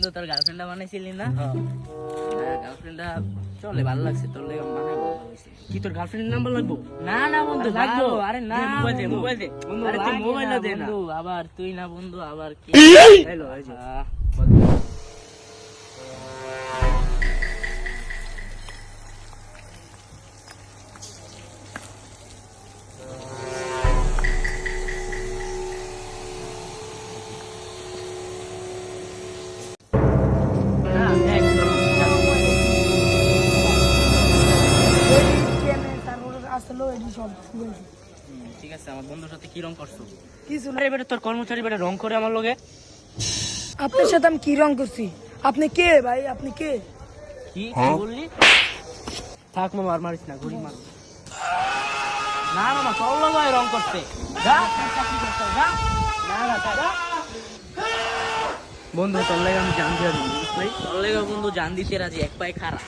তো তোর গার্লফ্রেন্ডটা বানাইছিলি না? গার্লফ্রেন্ডটা চলে, ভালো লাগছে, তোর লেগে বানাই ভালো লাগছে। কি তোর গার্লফ্রেন্ডের নাম্বার লাগবো? না না বন্ধু, লাগবো। লাগবো। আরে না মোবাইল দে, বন্ধু। মোবাইল দে। আরে তুই লাগে মোবাইল না দে না বন্ধু। আবার তুই না বন্ধু, আবার কি? হ্যালো, এই যে। ঠিক আছে, আমার বন্ধুর সাথে কি রং করছো? কিছু না, এবারে তোর কর্মচারী বেটা রং করে আমার লগে। আপনার সাথে আমি কি রং করছি? আপনি কে ভাই? আপনি কে? কি বললি? থাক মামা, আর মারিস না, ঘুরি মার। না মামা, তোর লগে রং করতে। যা, চাকরি করতে যা। না না, যা। বন্ধু তোর লাগে আমি জান দিয়ে দিই, বুঝলি? তোর লেগে বন্ধু জান দিতে রাজি, এক পায়ে খারাপ।